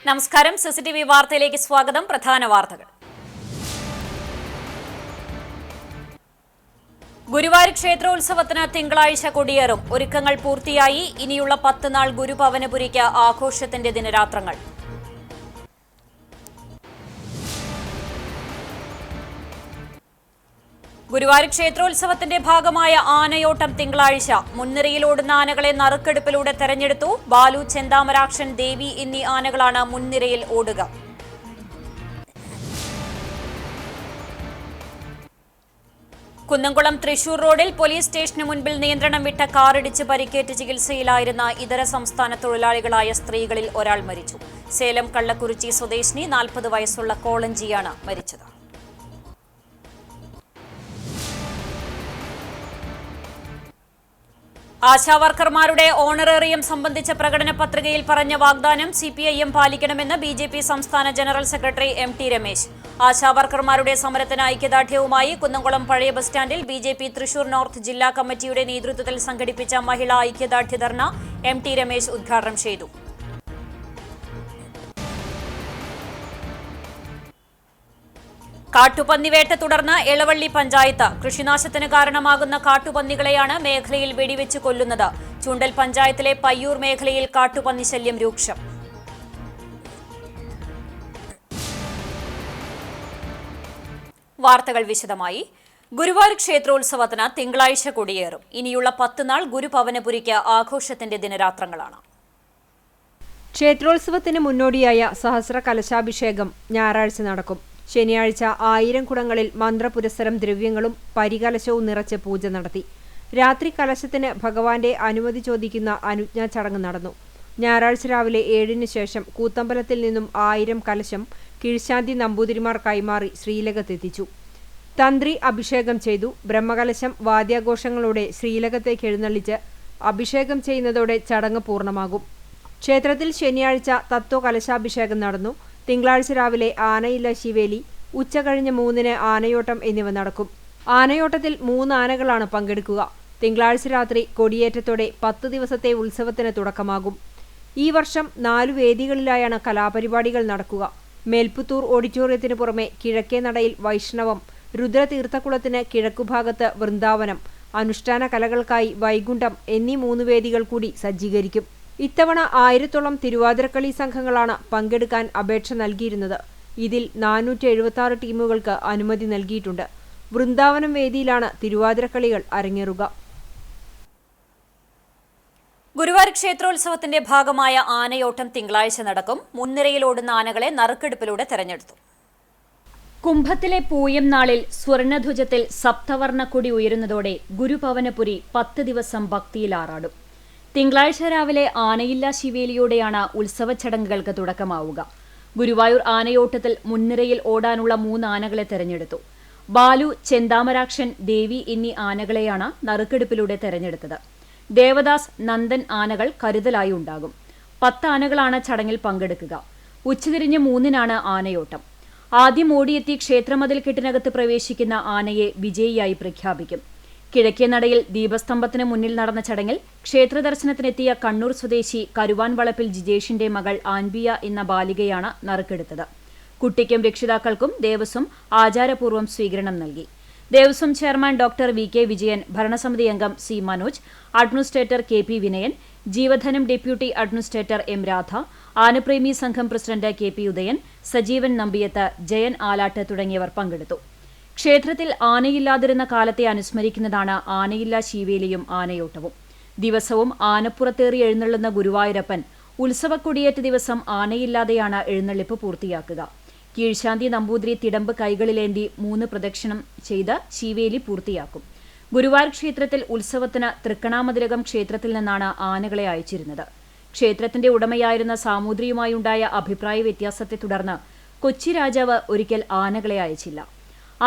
നമസ്കാരം. സിസിടിവി വാർത്തയിലേക്ക് സ്വാഗതം. പ്രധാന വാർത്തകൾ. ഗുരുവായൂർ ക്ഷേത്രോത്സവത്തിന് തിങ്കളാഴ്ച കൊടിയേറും. ഒരുക്കങ്ങൾ പൂർത്തിയായി. ഇനിയുള്ള 10 നാൾ ഗുരുഭവനപുരിക്ക് ആഘോഷത്തിന്റെ ദിനരാത്രങ്ങൾ. ഗുരുവായൂർ ക്ഷേത്രോത്സവത്തിന്റെ ഭാഗമായ ആനയോട്ടം തിങ്കളാഴ്ച. മുൻനിരയിലോടുന്ന ആനകളെ നറുക്കെടുപ്പിലൂടെ തെരഞ്ഞെടുത്തു. ബാലു, ചെന്താമരാക്ഷൻ, ദേവി എന്നീ ആനകളാണ് മുൻനിരയിൽ ഓടുക. കുന്നംകുളം തൃശൂർ റോഡിൽ പോലീസ് സ്റ്റേഷന് മുൻപിൽ നിയന്ത്രണം വിട്ട കാറിടിച്ച് പരിക്കേറ്റ് ചികിത്സയിലായിരുന്ന ഇതര സംസ്ഥാന തൊഴിലാളികളായ സ്ത്രീകളിൽ ഒരാൾ മരിച്ചു. സേലം കള്ളക്കുറിച്ചി സ്വദേശിനി 40 വയസ്സുള്ള കോളഞ്ചിയാണ് മരിച്ചത്. ആശാവർക്കർമാരുടെ ഓണറേറിയം സംബന്ധിച്ച പ്രകടന പത്രികയിൽ പറഞ്ഞ വാഗ്ദാനം സിപിഐഎം പാലിക്കണമെന്ന് ബിജെപി സംസ്ഥാന ജനറൽ സെക്രട്ടറി MT രമേശ്. ആശാവർക്കർമാരുടെ സമരത്തിന് ഐക്യദാർഢ്യവുമായി കുന്നംകുളം പഴയ ബസ് സ്റ്റാൻഡിൽ ബിജെപി തൃശൂർ നോർത്ത് ജില്ലാ കമ്മിറ്റിയുടെ നേതൃത്വത്തിൽ സംഘടിപ്പിച്ച മഹിളാ ഐക്യദാർഢ്യ ധർണ MT രമേശ് ഉദ്ഘാടനം ചെയ്തു. കാട്ടുപന്നിവേട്ട തുടർന്ന് എളവള്ളി പഞ്ചായത്ത്. കൃഷിനാശത്തിന് കാരണമാകുന്ന കാട്ടുപന്നികളെയാണ് മേഖലയിൽ വെടിവെച്ച് കൊല്ലുന്നത്. ചുണ്ടൽ പഞ്ചായത്തിലെ പയ്യൂർ മേഖലയിൽ കാട്ടുപന്നി ശല്യം രൂക്ഷം. വാർത്തകൾ വിശദമായി. ഗുരുവായൂർ ക്ഷേത്രോത്സവത്തിന് തിങ്കളാഴ്ച കൊടിയേറും. ഇനിയുള്ള 10 നാൾ ഗുരുഭവനപുരിക്ക് ആഘോഷത്തിന്റെ ദിനരാത്രങ്ങളാണ്. ക്ഷേത്രോത്സവത്തിന് മുന്നോടിയായ സഹസ്ര കലശാഭിഷേകം ഞായറാഴ്ച നടക്കും. ശനിയാഴ്ച 1000 കുടങ്ങളിൽ മന്ത്രപുരസ്സരം ദ്രവ്യങ്ങളും പരികലശവും നിറച്ച് പൂജ നടത്തി. രാത്രി കലശത്തിന് ഭഗവാന്റെ അനുമതി ചോദിക്കുന്ന അനുജ്ഞാ ചടങ്ങ് നടന്നു. ഞായറാഴ്ച രാവിലെ 7-ന് ശേഷം കൂത്തമ്പലത്തിൽ നിന്നും 1000 കലശം കീഴ്ശാന്തി നമ്പൂതിരിമാർ കൈമാറി ശ്രീലകത്തെത്തിച്ചു. തന്ത്രി അഭിഷേകം ചെയ്തു. ബ്രഹ്മകലശം വാദ്യാഘോഷങ്ങളോടെ ശ്രീലകത്തേക്ക് എഴുന്നള്ളിച്ച് അഭിഷേകം ചെയ്യുന്നതോടെ ചടങ്ങ് പൂർണ്ണമാകും. ക്ഷേത്രത്തിൽ ശനിയാഴ്ച തത്വകലശാഭിഷേകം നടന്നു. തിങ്കളാഴ്ച രാവിലെ ആനയില്ല ശിവേലി, ഉച്ചകഴിഞ്ഞ് 3-ന് ആനയോട്ടം എന്നിവ നടക്കും. ആനയോട്ടത്തിൽ 3 ആനകളാണ് പങ്കെടുക്കുക. തിങ്കളാഴ്ച രാത്രി കൊടിയേറ്റത്തോടെ 10 ദിവസത്തെ ഉത്സവത്തിന് തുടക്കമാകും. ഈ വർഷം 4 വേദികളിലായാണ് കലാപരിപാടികൾ നടക്കുക. മേൽപ്പുത്തൂർ ഓഡിറ്റോറിയത്തിന് പുറമെ കിഴക്കേ നടയിൽ വൈഷ്ണവം, രുദ്രതീർത്ഥക്കുളത്തിന് കിഴക്കുഭാഗത്ത് വൃന്ദാവനം, അനുഷ്ഠാന കലകൾക്കായി വൈകുണ്ഠം എന്നീ 3 വേദികൾ കൂടി സജ്ജീകരിക്കും. ഇത്തവണ 1000-ഓളം തിരുവാതിരക്കളി സംഘങ്ങളാണ് പങ്കെടുക്കാൻ അപേക്ഷ നൽകിയിരുന്നത്. ഇതിൽ 476 ടീമുകൾക്ക് അനുമതി നൽകിയിട്ടുണ്ട്. വൃന്ദാവനം വേദിയിലാണ് തിരുവാതിരക്കളികൾ അരങ്ങേറുക. ഗുരുവായൂർ ക്ഷേത്രോത്സവത്തിന്റെ ഭാഗമായ ആനയോട്ടം തിങ്കളാഴ്ച നടക്കും. മുൻനിരയിലോടുന്ന ആനകളെ നറുക്കെടുപ്പിലൂടെ തെരഞ്ഞെടുത്തു. കുംഭത്തിലെ പൂയം നാളിൽ സ്വർണധ്വജത്തിൽ സപ്തവർണ്ണക്കൊടി ഉയരുന്നതോടെ ഗുരുഭവനപുരി 10 ദിവസം ഭക്തിയിലാറാടും. തിങ്കളാഴ്ച രാവിലെ ആനയില്ല ശിവേലിയോടെയാണ് ഉത്സവ ചടങ്ങുകൾക്ക് തുടക്കമാവുക. ഗുരുവായൂർ ആനയോട്ടത്തിൽ മുൻനിരയിൽ ഓടാനുള്ള 3 ആനകളെ തെരഞ്ഞെടുത്തു. ബാലു, ചെന്താമരാക്ഷൻ, ദേവി എന്നീ ആനകളെയാണ് നറുക്കെടുപ്പിലൂടെ തെരഞ്ഞെടുത്തത്. ദേവദാസ്, നന്ദൻ ആനകൾ കരുതലായി ഉണ്ടാകും. 10 ആനകളാണ് ചടങ്ങിൽ പങ്കെടുക്കുക. ഉച്ചതിരിഞ്ഞ് 3-നാണ് ആനയോട്ടം. ആദ്യം ഓടിയെത്തി ക്ഷേത്രമതിൽ കെട്ടിനകത്ത് പ്രവേശിക്കുന്ന ആനയെ വിജയിയായി പ്രഖ്യാപിക്കും. കിഴക്കേ നടയിൽ ദീപസ്തംഭത്തിന് മുന്നിൽ നടന്ന ചടങ്ങിൽ ക്ഷേത്രദർശനത്തിനെത്തിയ കണ്ണൂർ സ്വദേശി കരുവാൻ വളപ്പിൽ ജിജേഷിന്റെ മകൾ ആൻബിയ എന്ന ബാലികയാണ് നറുക്കെടുത്തത്. കുട്ടിക്കും രക്ഷിതാക്കൾക്കും ദേവസ്വം ആചാരപൂർവ്വം സ്വീകരണം നൽകി. Devaswom chairman doctor VK Vijayan, ഭരണസമിതി അംഗം C Manoj, administrator KP Vinayan, ജീവധനം ഡെപ്യൂട്ടി അഡ്മിനിസ്ട്രേറ്റർ M രാധ, ആനപ്രേമി സംഘം പ്രസിഡന്റ് KP ഉദയൻ, സജീവൻ നമ്പിയത്ത്, ജയൻ ആലാട്ട് തുടങ്ങിയവർ പങ്കെടുത്തു. ക്ഷേത്രത്തിൽ ആനയില്ലാതിരുന്ന കാലത്തെ അനുസ്മരിക്കുന്നതാണ് ആനയില്ല ശീവേലിയും ആനയോട്ടവും. ദിവസവും ആനപ്പുറത്തേറി എഴുന്നള്ളുന്ന ഗുരുവായൂരപ്പൻ ഉത്സവക്കൊടിയേറ്റ ദിവസം ആനയില്ലാതെയാണ് എഴുന്നള്ളിപ്പ് പൂർത്തിയാക്കുക. കീഴ്ശാന്തി നമ്പൂതിരി തിടമ്പ് കൈകളിലേന്തി 3 പ്രദക്ഷിണം ചെയ്ത് ശീവേലി പൂർത്തിയാക്കും. ഗുരുവായൂർ ക്ഷേത്രത്തിൽ ഉത്സവത്തിന് തൃക്കണാമതിലകം ക്ഷേത്രത്തിൽ നിന്നാണ് ആനകളെ അയച്ചിരുന്നത്. ക്ഷേത്രത്തിന്റെ ഉടമയായിരുന്ന സാമൂതിരിയുമായുണ്ടായ അഭിപ്രായ വ്യത്യാസത്തെ തുടർന്ന് കൊച്ചി രാജാവ് ഒരിക്കൽ ആനകളെ അയച്ചില്ല.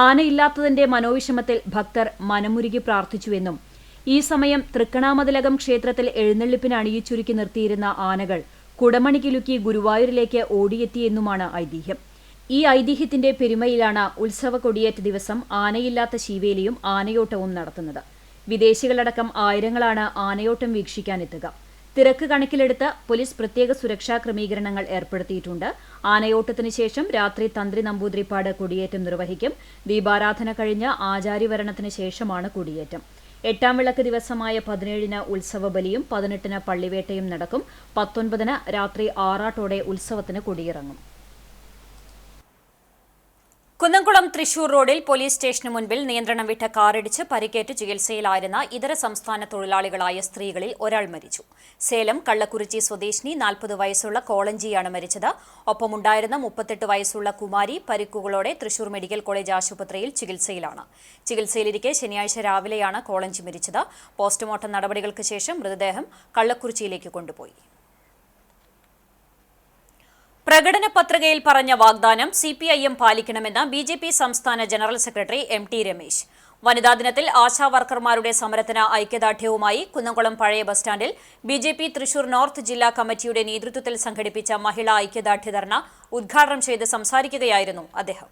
ആനയില്ലാത്തതിന്റെ മനോവിഷമത്തിൽ ഭക്തർ മനമുരുകി പ്രാർത്ഥിച്ചുവെന്നും ഈ സമയം തൃക്കണാമതിലകം ക്ഷേത്രത്തിൽ എഴുന്നള്ളിപ്പിന് അണിയിച്ചൊരുക്കി നിർത്തിയിരുന്ന ആനകൾ കുടമണി കിലുക്കി ഗുരുവായൂരിലേക്ക് ഓടിയെത്തിയെന്നുമാണ് ഐതിഹ്യം. ഈ ഐതിഹ്യത്തിന്റെ പെരുമയിലാണ് ഉത്സവ കൊടിയേറ്റ ദിവസം ആനയില്ലാത്ത ശീവേലിയും ആനയോട്ടവും നടത്തുന്നത്. വിദേശികളടക്കം ആയിരങ്ങളാണ് ആനയോട്ടം വീക്ഷിക്കാനെത്തുക. തിരക്ക് കണക്കിലെടുത്ത് പോലീസ് പ്രത്യേക സുരക്ഷാ ക്രമീകരണങ്ങൾ ഏർപ്പെടുത്തിയിട്ടുണ്ട്. ആനയോട്ടത്തിന് ശേഷം രാത്രി തന്ത്രി നമ്പൂതിരിപ്പാട് കൊടിയേറ്റം നിർവഹിക്കും. ദീപാരാധന കഴിഞ്ഞ് ആചാര്യവരണത്തിന് ശേഷമാണ് കൊടിയേറ്റം. 8ാം വിളക്ക് ദിവസമായ 17-ന് ഉത്സവബലിയും 18-ന് പള്ളിവേട്ടയും നടക്കും. 19-ന് രാത്രി ആറാട്ടോടെ ഉത്സവത്തിന് കൊടിയിറങ്ങും. കുന്നംകുളം തൃശൂർ റോഡിൽ പോലീസ് സ്റ്റേഷന് മുൻപിൽ നിയന്ത്രണം വിട്ട കാറിടിച്ച് പരിക്കേറ്റ് ചികിത്സയിലായിരുന്ന ഇതര സംസ്ഥാന തൊഴിലാളികളായ സ്ത്രീകളിൽ ഒരാൾ മരിച്ചു. സേലം കള്ളക്കുറിച്ചി സ്വദേശിനി 40 വയസ്സുള്ള കോളഞ്ചിയാണ് മരിച്ചത്. ഒപ്പമുണ്ടായിരുന്ന 38 വയസ്സുള്ള കുമാരി പരിക്കുകളോടെ തൃശൂർ മെഡിക്കൽ കോളേജ് ആശുപത്രിയിൽ ചികിത്സയിലാണ്. ചികിത്സയിലിരിക്കെ ശനിയാഴ്ച രാവിലെയാണ് കോളഞ്ചി മരിച്ചത്. പോസ്റ്റ്മോർട്ടം നടപടികൾക്ക് ശേഷം മൃതദേഹം കള്ളക്കുറിച്ചിയിലേക്ക് കൊണ്ടുപോയി. പ്രകടന പത്രികയിൽ പറഞ്ഞ വാഗ്ദാനം CPIM പാലിക്കണമെന്ന് BJP സംസ്ഥാന ജനറൽ സെക്രട്ടറി MT രമേശ്. വനിതാ ദിനത്തിൽ ആശാ വർക്കർമാരുടെ സമരത്തിന് ഐക്യദാർഢ്യവുമായി കുന്നംകുളം പഴയ ബസ് സ്റ്റാൻഡിൽ BJP തൃശൂർ നോർത്ത് ജില്ലാ കമ്മിറ്റിയുടെ നേതൃത്വത്തിൽ സംഘടിപ്പിച്ച മഹിളാ ഐക്യദാർഢ്യ ധർണ ഉദ്ഘാടനം ചെയ്ത് സംസാരിക്കുകയായിരുന്നു അദ്ദേഹം.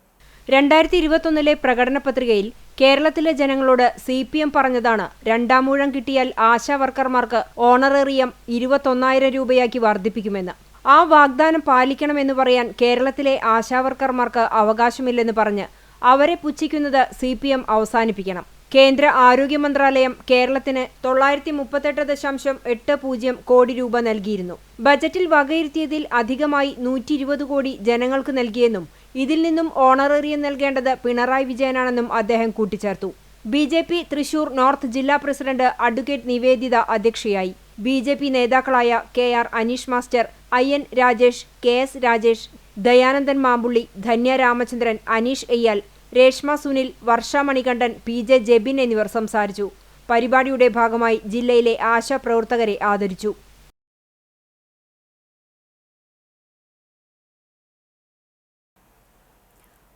2021 പ്രകടന പത്രികയിൽ കേരളത്തിലെ ജനങ്ങളോട് CPM പറഞ്ഞതാണ് രണ്ടാമൂഴം കിട്ടിയാൽ ആശാ വർക്കർമാർക്ക് ഓണറേറിയം 21,000 രൂപയാക്കി വർദ്ധിപ്പിക്കുമെന്ന്. ആ വാഗ്ദാനം പാലിക്കണമെന്ന് പറയാൻ കേരളത്തിലെ ആശാവർക്കർമാർക്ക് അവകാശമില്ലെന്ന് പറഞ്ഞ് അവരെ പുച്ഛിക്കുന്നത് CPM അവസാനിപ്പിക്കണം. കേന്ദ്ര ആരോഗ്യ മന്ത്രാലയം കേരളത്തിന് 938.80 കോടി രൂപ നൽകിയിരുന്നു. ബജറ്റിൽ വകയിരുത്തിയതിൽ അധികമായി 120 കോടി ജനങ്ങൾക്ക് നൽകിയെന്നും ഇതിൽ നിന്നും ഓണറേറിയം നൽകേണ്ടത് പിണറായി വിജയനാണെന്നും അദ്ദേഹം കൂട്ടിച്ചേർത്തു. BJP തൃശൂർ നോർത്ത് ജില്ലാ പ്രസിഡന്റ് അഡ്വക്കേറ്റ് നിവേദിത അധ്യക്ഷയായി. BJP നേതാക്കളായ KR Aneesh master, IN Rajesh, KS Rajesh, Dayanandan Mampully, Dhanya Ramachandran, Aneesh Eyyal, Reshma Sunil, Varsha Manikandan, PJ Jebin എന്നിവർ സംസാരിച്ചു. പരിപാടിയുടെ ഭാഗമായി ജില്ലയിലെ ആശാ പ്രവർത്തകരെ ആദരിച്ചു.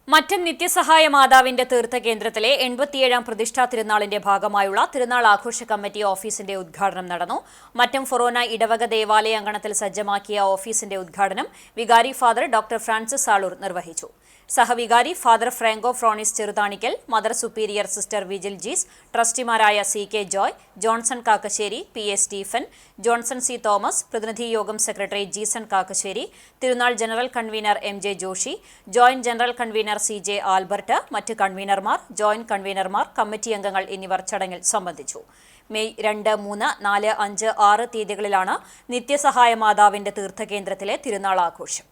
മറ്റം നിത്യസഹായ മാതാവിന്റെ തീർത്ഥകേന്ദ്രത്തിലെ 87ാം പ്രതിഷ്ഠാ തിരുനാളിന്റെ ഭാഗമായുള്ള തിരുനാൾ ആഘോഷ കമ്മിറ്റി ഓഫീസിന്റെ ഉദ്ഘാടനം നടന്നു. മറ്റം ഫൊറോന ഇടവക ദേവാലയ അങ്കണത്തിൽ സജ്ജമാക്കിയ ഓഫീസിന്റെ ഉദ്ഘാടനം വികാരി ഫാദർ ഡോക്ടർ ഫ്രാൻസിസ് ആളൂർ നിർവഹിച്ചു. സഹവികാരി father Franco Fronis Cheruthanikkal, mother superior sister Vigil Jees, ട്രസ്റ്റിമാരായ CK Joy, Johnson Kakkassery, PS Stephen, Johnson C Thomas, പ്രതിനിധി യോഗം സെക്രട്ടറി ജീസൺ കാക്കശ്ശേരി, തിരുനാൾ general convener MJ Joshi, joint general convener CJ Albert, മറ്റ് കൺവീനർമാർ, ജോയിന്റ് കൺവീനർമാർ, കമ്മിറ്റി അംഗങ്ങൾ എന്നിവർ ചടങ്ങിൽ സംബന്ധിച്ചു. മെയ് 2, 3, 4, 5, 6 തീയതികളിലാണ് നിത്യസഹായ മാതാവിന്റെ തീർത്ഥകേന്ദ്രത്തിലെ തിരുനാൾ ആഘോഷം.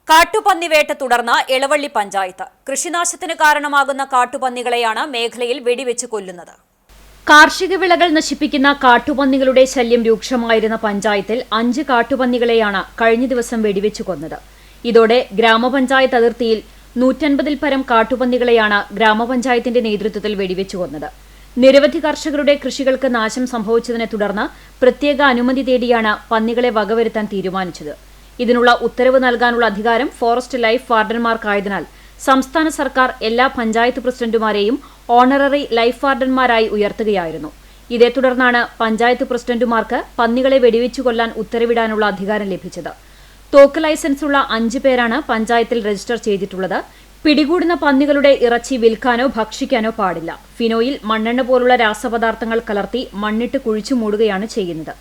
കാട്ടുപന്നിവേട്ട തുടർന്ന് എളവള്ളി പഞ്ചായത്ത്. കൃഷിനാശത്തിന് കാരണമാകുന്ന കാട്ടുപന്നികളെയാണ് മേഖലയിൽ വെടിവെച്ച് കൊല്ലുന്നത്. കാർഷിക വിളകൾ നശിപ്പിക്കുന്ന കാട്ടുപന്നികളുടെ ശല്യം രൂക്ഷമായിരുന്ന പഞ്ചായത്തിൽ 5 കാട്ടുപന്നികളെയാണ് കഴിഞ്ഞ ദിവസം വെടിവെച്ച് കൊന്നത്. ഇതോടെ ഗ്രാമപഞ്ചായത്ത് അതിർത്തിയിൽ 150-ൽ പരം കാട്ടുപന്നികളെയാണ് ഗ്രാമപഞ്ചായത്തിന്റെ നേതൃത്വത്തിൽ വെടിവെച്ച് കൊന്നത്. നിരവധി കർഷകരുടെ കൃഷികൾക്ക് നാശം സംഭവിച്ചതിനെ തുടർന്ന് പ്രത്യേക അനുമതി തേടിയാണ് പന്നികളെ വകവരുത്താൻ തീരുമാനിച്ചത്. ഇതിനുള്ള ഉത്തരവ് നൽകാനുള്ള അധികാരം ഫോറസ്റ്റ് ലൈഫ് വാർഡന്മാർക്കായതിനാൽ സംസ്ഥാന സർക്കാർ എല്ലാ പഞ്ചായത്ത് പ്രസിഡന്റുമാരെയും ഓണററി ലൈഫ് വാർഡന്മാരായി ഉയർത്തുകയായിരുന്നു. ഇതേ തുടർന്നാണ് പഞ്ചായത്ത് പ്രസിഡന്റുമാർക്ക് പന്നികളെ വെടിവെച്ചു കൊല്ലാൻ ഉത്തരവിടാനുള്ള അധികാരം ലഭിച്ചത്. തോക്ക് ലൈസൻസുള്ള 5 പേരാണ് പഞ്ചായത്തിൽ രജിസ്റ്റർ ചെയ്തിട്ടുള്ളത്. പിടികൂടുന്ന പന്നികളുടെ ഇറച്ചി വിൽക്കാനോ ഭക്ഷിക്കാനോ പാടില്ല. ഫിനോയിൽ, മണ്ണെണ്ണ പോലുള്ള രാസപദാർത്ഥങ്ങൾ കലർത്തി മണ്ണിട്ട് കുഴിച്ചു മൂടുകയാണ് ചെയ്യുന്നത്.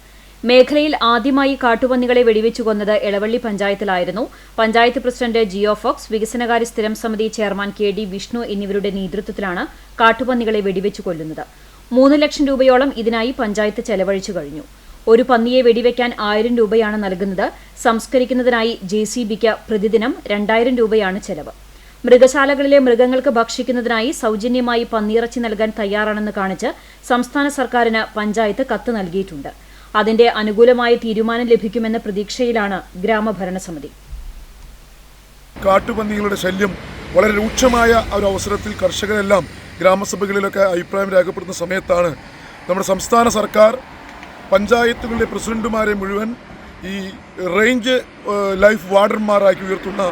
മേഖലയിൽ ആദ്യമായി കാട്ടുപന്നികളെ വെടിവെച്ചു കൊന്നത് എളവള്ളി പഞ്ചായത്തിലായിരുന്നു. പഞ്ചായത്ത് പ്രസിഡന്റ് ജിയോ ഫോക്സ്, വികസനകാര്യ സ്ഥിരം സമിതി ചെയർമാൻ KD വിഷ്ണു എന്നിവരുടെ നേതൃത്വത്തിലാണ് കാട്ടുപന്നികളെ വെടിവെച്ചു കൊല്ലുന്നത്. 3 ലക്ഷം രൂപയോളം ഇതിനായി പഞ്ചായത്ത് ചെലവഴിച്ചു കഴിഞ്ഞു. ഒരു പന്നിയെ വെടിവെക്കാൻ 1000 രൂപയാണ് നൽകുന്നത്. സംസ്കരിക്കുന്നതിനായി JCBക്ക് പ്രതിദിനം 2000 രൂപയാണ് ചെലവ്. മൃഗശാലകളിലെ മൃഗങ്ങൾക്ക് ഭക്ഷിക്കുന്നതിനായി സൗജന്യമായി പന്നിയിറച്ചി നൽകാൻ തയ്യാറാണെന്ന് കാണിച്ച് സംസ്ഥാന സർക്കാരിന് പഞ്ചായത്ത് കത്ത് നൽകിയിട്ടുണ്ട്. അതിന്റെ അനുകൂലമായ തീരുമാനം ലഭിക്കുമെന്ന പ്രതീക്ഷയിലാണ് ഗ്രാമഭരണസമിതി. കാട്ടുപന്നികളുടെ ശല്യം വളരെ രൂക്ഷമായ ഒരു അവസരത്തിൽ കർഷകരെല്ലാം ഗ്രാമസഭകളിലൊക്കെ അഭിപ്രായം രേഖപ്പെടുത്തുന്ന സമയത്താണ് നമ്മുടെ സംസ്ഥാന സർക്കാർ പഞ്ചായത്തുകളുടെ പ്രസിഡന്റുമാരെ മുഴുവൻ ഈ റേഞ്ച് ലൈഫ് വാർഡന്മാരാക്കി ഉയർത്തുന്ന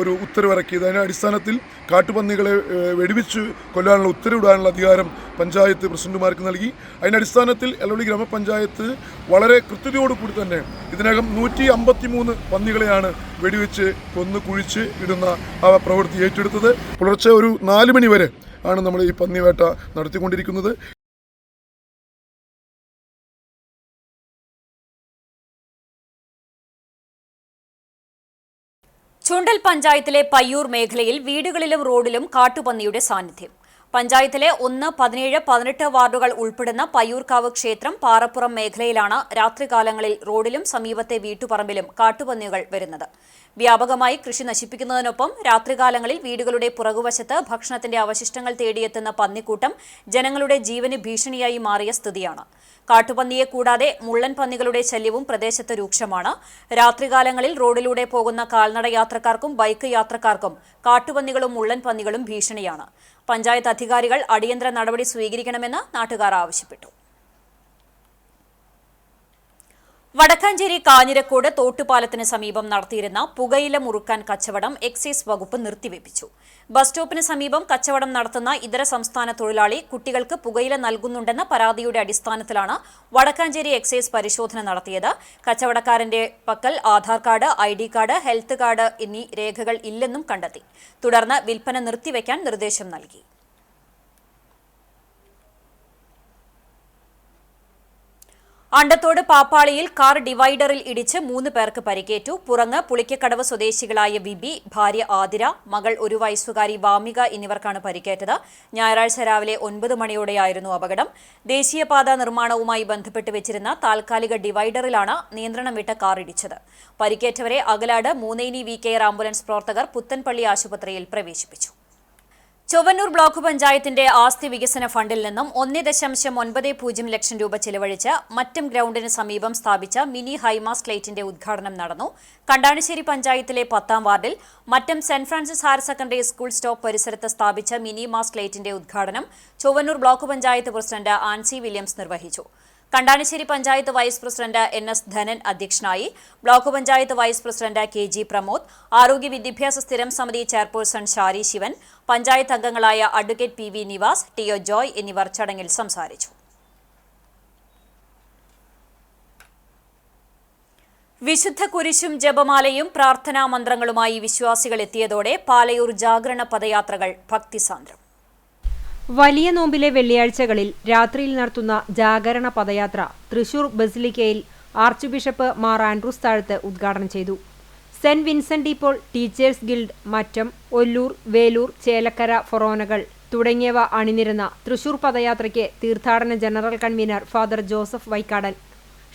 ഒരു ഉത്തരവിറക്കിയത്. അതിൻ്റെ അടിസ്ഥാനത്തിൽ കാട്ടുപന്നികളെ വെടിവെച്ച് കൊല്ലാനുള്ള ഉത്തരവിടാനുള്ള അധികാരം പഞ്ചായത്ത് പ്രസിഡന്റുമാർക്ക് നൽകി. അതിൻ്റെ അടിസ്ഥാനത്തിൽ എളവള്ളി ഗ്രാമപഞ്ചായത്ത് വളരെ കൃത്യതയോടുകൂടി തന്നെ ഇതിനകം 153 പന്നികളെയാണ് വെടിവെച്ച് കൊന്ന് കുഴിച്ച് ഇടുന്ന ആ പ്രവൃത്തി ഏറ്റെടുത്തത്. പുലർച്ചെ ഒരു 4 മണി വരെ ആണ് നമ്മൾ ഈ പന്നിവേട്ട നടത്തിക്കൊണ്ടിരിക്കുന്നത്. ചുണ്ടൽ പഞ്ചായത്തിലെ പയ്യൂർ മേഖലയിൽ വീടുകളിലും റോഡിലും കാട്ടുപന്നിയുടെ സാന്നിധ്യം. പഞ്ചായത്തിലെ 1, 17, 18 വാർഡുകൾ ഉൾപ്പെടുന്ന പയ്യൂർക്കാവ് ക്ഷേത്രം പാറപ്പുറം മേഖലയിലാണ് രാത്രികാലങ്ങളിൽ റോഡിലും സമീപത്തെ വീട്ടുപറമ്പിലും കാട്ടുപന്നികൾ വരുന്നത്. വ്യാപകമായി കൃഷി നശിപ്പിക്കുന്നതിനൊപ്പം രാത്രികാലങ്ങളിൽ വീടുകളുടെ പുറകുവശത്ത് ഭക്ഷണത്തിന്റെ അവശിഷ്ടങ്ങൾ തേടിയെത്തുന്ന പന്നിക്കൂട്ടം ജനങ്ങളുടെ ജീവന് ഭീഷണിയായി മാറിയ സ്ഥിതിയാണ്. കാട്ടുപന്നിയെ കൂടാതെ മുള്ളൻ പന്നികളുടെ ശല്യവും പ്രദേശത്ത് രൂക്ഷമാണ്. രാത്രികാലങ്ങളിൽ റോഡിലൂടെ പോകുന്ന കാൽനട യാത്രക്കാർക്കും ബൈക്ക് യാത്രക്കാർക്കും കാട്ടുപന്നികളും മുള്ളൻ പന്നികളും ഭീഷണിയാണ്. പഞ്ചായത്ത് അധികാരികൾ അടിയന്തര നടപടി സ്വീകരിക്കണമെന്ന് നാട്ടുകാർ ആവശ്യപ്പെട്ടു. വടക്കാഞ്ചേരി കാഞ്ഞിരക്കോട് തോട്ടുപാലത്തിന് സമീപം നടത്തിയിരുന്ന പുകയില മുറുക്കാൻ കച്ചവടം എക്സൈസ് വകുപ്പ് നിർത്തിവെപ്പിച്ചു. ബസ് സ്റ്റോപ്പിന് സമീപം കച്ചവടം നടത്തുന്ന ഇതര സംസ്ഥാന തൊഴിലാളി കുട്ടികൾക്ക് പുകയില നൽകുന്നുണ്ടെന്ന പരാതിയുടെ അടിസ്ഥാനത്തിലാണ് വടക്കാഞ്ചേരി എക്സൈസ് പരിശോധന നടത്തിയത്. കച്ചവടക്കാരന്റെ പക്കൽ Aadhaar card, ID card, health card എന്നീ രേഖകൾ ഇല്ലെന്നും കണ്ടെത്തി. തുടർന്ന് വിൽപ്പന നിർത്തിവെക്കാൻ നിർദ്ദേശം നൽകി. അണ്ടത്തോട് പാപ്പാളിയിൽ കാർ ഡിവൈഡറിൽ ഇടിച്ച് 3 പേർക്ക് പരിക്കേറ്റു. പുറങ്ങ് പുളിക്കക്കടവ് സ്വദേശികളായ വിബി, ഭാര്യ ആതിര, മകൾ 1 വയസ്സുകാരി വാമിക എന്നിവർക്കാണ് പരിക്കേറ്റത്. ഞായറാഴ്ച രാവിലെ 9 മണിയോടെയായിരുന്നു അപകടം. ദേശീയപാത നിർമ്മാണവുമായി ബന്ധപ്പെട്ട് വെച്ചിരുന്ന താൽക്കാലിക ഡിവൈഡറിലാണ് നിയന്ത്രണം വിട്ട കാർ ഇടിച്ചത്. പരിക്കേറ്റവരെ അകലാട് മൂന്നേനി VKR ആംബുലൻസ് പ്രവർത്തകർ പുത്തൻപള്ളി ആശുപത്രിയിൽ പ്രവേശിപ്പിച്ചു. ചൊവ്വന്നൂർ ബ്ലോക്ക് പഞ്ചായത്തിന്റെ ആസ്തി വികസന ഫണ്ടിൽ നിന്നും 1.90 ലക്ഷം രൂപ ചെലവഴിച്ച് മറ്റം ഗ്രൌണ്ടിന് സമീപം സ്ഥാപിച്ച മിനി ഹൈമാസ്റ്റ് ലൈറ്റിന്റെ ഉദ്ഘാടനം നടന്നു. കണ്ടാണിശ്ശേരി പഞ്ചായത്തിലെ 10ാം വാർഡിൽ Mattam saint Francis higher secondary school stop പരിസരത്ത് സ്ഥാപിച്ച മിനി മാസ്റ്റ് ലൈറ്റിന്റെ ഉദ്ഘാടനം Chowwannur block panchayat president Ancy Williams നിർവഹിച്ചു. Kandanissery panchayat vice president NS Dhanan അധ്യക്ഷനായി. Block panchayat vice president KG Pramod, ആരോഗ്യ വിദ്യാഭ്യാസ സ്ഥിരം സമിതി ചെയർപേഴ്സൺ ഷാരി ശിവൻ, പഞ്ചായത്ത് അംഗങ്ങളായ advocate PV Nivas, TO Joy എന്നിവർ ചടങ്ങിൽ സംസാരിച്ചു. വിശുദ്ധ കുരിശും ജപമാലയും പ്രാർത്ഥനാ മന്ത്രങ്ങളുമായി വിശ്വാസികൾ എത്തിയതോടെ പാലയൂർ ജാഗരണ പദയാത്രകൾ ഭക്തിസാന്ദ്രം. വലിയ നോമ്പിലെ വെള്ളിയാഴ്ചകളിൽ രാത്രിയിൽ നടത്തുന്ന ജാഗരണ പദയാത്ര തൃശൂർ ബസിലിക്കയിൽ archbishop Mar Andrews Thazhath ഉദ്ഘാടനം ചെയ്തു. Saint Vincent de Paul teachers guild Mattam, Ollur, Velur, Chelakkara ഫൊറോനകൾ തുടങ്ങിയവ അണിനിരുന്ന തൃശൂർ പദയാത്രയ്ക്ക് തീർത്ഥാടന general convener father Joseph Vaikkadan,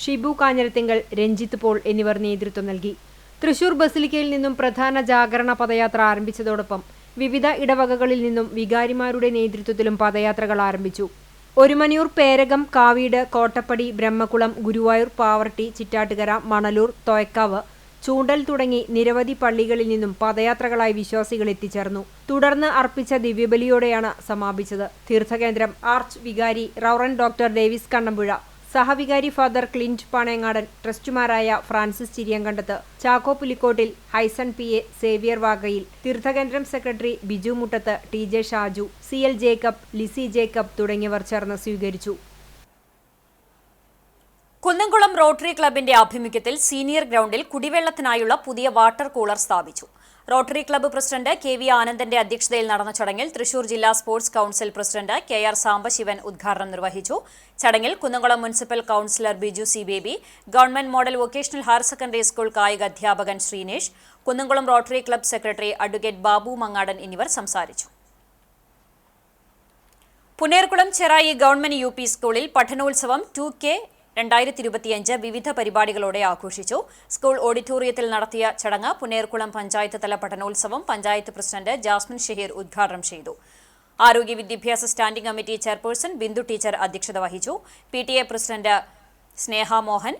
Shibu Kanjirathingal, Ranjith Paul എന്നിവർ നേതൃത്വം നൽകി. തൃശൂർ ബസിലിക്കയിൽ നിന്നും പ്രധാന ജാഗരണ പദയാത്ര ആരംഭിച്ചതോടൊപ്പം വിവിധ ഇടവകകളിൽ നിന്നും വികാരിമാരുടെ നേതൃത്വത്തിലും പദയാത്രകൾ ആരംഭിച്ചു. ഒരുമനിയൂർ, പേരകം, കാവീട്, കോട്ടപ്പടി, ബ്രഹ്മകുളം, ഗുരുവായൂർ, പാവർട്ടി, ചിറ്റാട്ടുകര, മണലൂർ, തോയക്കാവ്, ചൂണ്ടൽ തുടങ്ങി നിരവധി പള്ളികളിൽ നിന്നും പദയാത്രകളായി വിശ്വാസികൾ എത്തിച്ചേർന്നു. തുടർന്ന് അർപ്പിച്ച ദിവ്യബലിയോടെയാണ് സമാപിച്ചത്. തീർത്ഥകേന്ദ്രം ആർച്ച് വികാരി റവറന്റ് ഡോക്ടർ ഡേവിസ് കണ്ണമ്പുഴ, സഹവികാരി ഫാദർ ക്ലിന്റ് പാണയങ്ങാടൻ, ട്രസ്റ്റുമാരായ Francis Chiriyankandath, Chacko Pulikkottil, Hyson PA, Xavier Vagayil, തീർത്ഥകേന്ദ്രം secretary Biju Muttath, TJ Shaju, CL Jacob, Lissy Jacob തുടങ്ങിയവർ ചേർന്ന് സ്വീകരിച്ചു. കുന്നംകുളം റോട്ടറി ക്ലബിന്റെ ആഭിമുഖ്യത്തിൽ സീനിയർ ഗ്രൗണ്ടിൽ കുടിവെള്ളത്തിനായുള്ള പുതിയ വാട്ടർ കൂളർ സ്ഥാപിച്ചു. റോട്ടറി ക്ലബ്ബ് പ്രസിഡന്റ് KV ആനന്ദന്റെ അധ്യക്ഷതയിൽ നടന്ന ചടങ്ങിൽ തൃശൂർ ജില്ലാ sports council president KR Sambasivan ഉദ്ഘാടനം നിർവഹിച്ചു. ചടങ്ങിൽ Kunnamkulam municipal councillor Biju C. Baby, government model vocational higher secondary school കായിക അധ്യാപകൻ Sreenesh, Kunnamkulam rotary club secretary advocate Babu Mangadan എന്നിവർ സംസാരിച്ചു. പുന്നേർകുളം ചെറായി ഗവൺമെന്റ് UP സ്കൂളിൽ പഠനോത്സവം 2K 2025 വിവിധ പരിപാടികളോടെ ആഘോഷിച്ചു. സ്കൂൾ ഓഡിറ്റോറിയത്തിൽ നടത്തിയ ചടങ്ങ് പുന്നേർകുളം പഞ്ചായത്ത് തല പഠനോത്സവം പഞ്ചായത്ത് പ്രസിഡന്റ് ജാസ്മിൻ ഷഹീർ ഉദ്ഘാടനം ചെയ്തു. ആരോഗ്യ വിദ്യാഭ്യാസ standing committee chairperson Bindu teacher അധ്യക്ഷത വഹിച്ചു. PTA പ്രസിഡന്റ് സ്നേഹ മോഹൻ,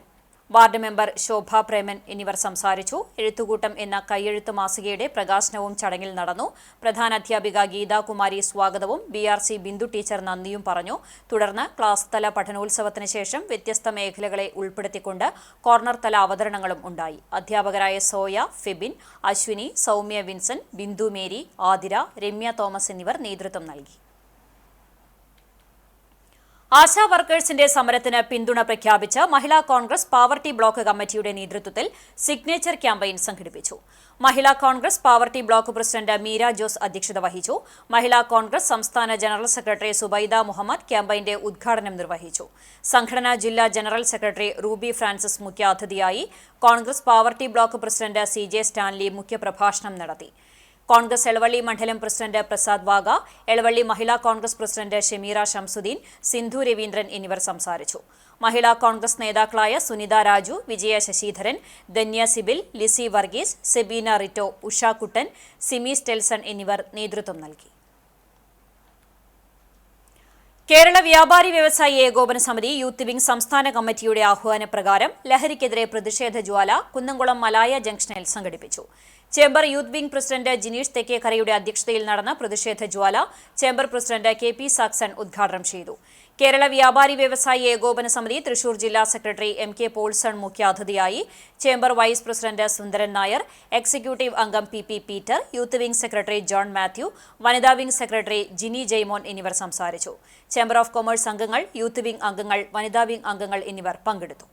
വാർഡ് മെമ്പർ ശോഭ പ്രേമൻ എന്നിവർ സംസാരിച്ചു. എഴുത്തുകൂട്ടം എന്ന കൈയെഴുത്ത് മാസികയുടെ പ്രകാശനവും ചടങ്ങിൽ നടന്നു. പ്രധാനാധ്യാപിക ഗീതാകുമാരി സ്വാഗതവും BRC ബിന്ദു ടീച്ചർ നന്ദിയും പറഞ്ഞു. തുടർന്ന് ക്ലാസ് തല പഠനോത്സവത്തിന് ശേഷം വ്യത്യസ്ത മേഖലകളെ ഉൾപ്പെടുത്തിക്കൊണ്ട് കോർണർ തല അവതരണങ്ങളും ഉണ്ടായി. അധ്യാപകരായ soya, Febin, Ashwini, Soumya Vincent, Bindu Mary, Athira, Ramya Thomas എന്നിവർ നേതൃത്വം നൽകി. ആശാ വർക്കേഴ്സിന്റെ സമരത്തിന് പിന്തുണ പ്രഖ്യാപിച്ച് മഹിളാ കോൺഗ്രസ് പാവർട്ടി ബ്ലോക്ക് കമ്മിറ്റിയുടെ നേതൃത്വത്തിൽ സിഗ്നേച്ചർ ക്യാമ്പയിൻ സംഘടിപ്പിച്ചു. മഹിളാ കോൺഗ്രസ് പാവർട്ടി ബ്ലോക്ക് പ്രസിഡന്റ് മീര ജോസ് അധ്യക്ഷത വഹിച്ചു. മഹിളാ കോൺഗ്രസ് സംസ്ഥാന ജനറൽ സെക്രട്ടറി സുബൈദ മുഹമ്മദ് ക്യാമ്പയിന്റെ ഉദ്ഘാടനം നിർവഹിച്ചു. സംഘടനാ ജില്ലാ ജനറൽ സെക്രട്ടറി റൂബി ഫ്രാൻസിസ് മുഖ്യാതിഥിയായി. Congress Pavaratty block president CJ Stanley മുഖ്യപ്രഭാഷണം നടത്തി. കോൺഗ്രസ് എളവള്ളി മണ്ഡലം പ്രസിഡന്റ് പ്രസാദ് വാഗ, എളവള്ളി മഹിളാ കോൺഗ്രസ് പ്രസിഡന്റ് ഷമീറ ഷംസുദ്ദീൻ, സിന്ധു രവീന്ദ്രൻ എന്നിവർ സംസാരിച്ചു. മഹിളാ കോൺഗ്രസ് നേതാക്കളായ സുനിത രാജു, വിജയ ശശിധരൻ, ധന്യ സിബിൽ, ലിസി വർഗീസ്, സെബീന റിറ്റോ, ഉഷ കുട്ടൻ, സിമി സ്റ്റെൽസൺ എന്നിവർ നേതൃത്വം നൽകി. കേരള വ്യാപാരി വ്യവസായി ഏകോപന സമിതി യൂത്ത് വിംഗ് സംസ്ഥാന കമ്മിറ്റിയുടെ ആഹ്വാനപ്രകാരം ലഹരിക്കെതിരെ പ്രതിഷേധ ജ്വാല കുന്നംകുളം മലായ ജംഗ്ഷനിൽ സംഘടിപ്പിച്ചു. Chamber youth wing president Jineesh തെക്കേക്കരയുടെ അധ്യക്ഷതയിൽ നടന്ന പ്രതിഷേധ ജ്വാല ചേംബർ പ്രസിഡന്റ് KP സാക്സൺ ഉദ്ഘാടനം ചെയ്തു. കേരള വ്യാപാരി വ്യവസായി ഏകോപന സമിതി തൃശൂർ ജില്ലാ സെക്രട്ടറി MK പോൾസൺ മുഖ്യാതിഥിയായി. ചേംബർ വൈസ് പ്രസിഡന്റ് സുന്ദരൻ നായർ, എക്സിക്യൂട്ടീവ് അംഗം PP Peter, youth wing secretary John Mathew, വനിതാ വിംഗ് സെക്രട്ടറി ജിനി ജെയ്മോൻ എന്നിവർ സംസാരിച്ചു. ചേംബർ ഓഫ് കൊമേഴ്സ് അംഗങ്ങൾ, യൂത്ത് വിംഗ് അംഗങ്ങൾ, വനിതാ വിംഗ് അംഗങ്ങൾ എന്നിവർ പങ്കെടുത്തു.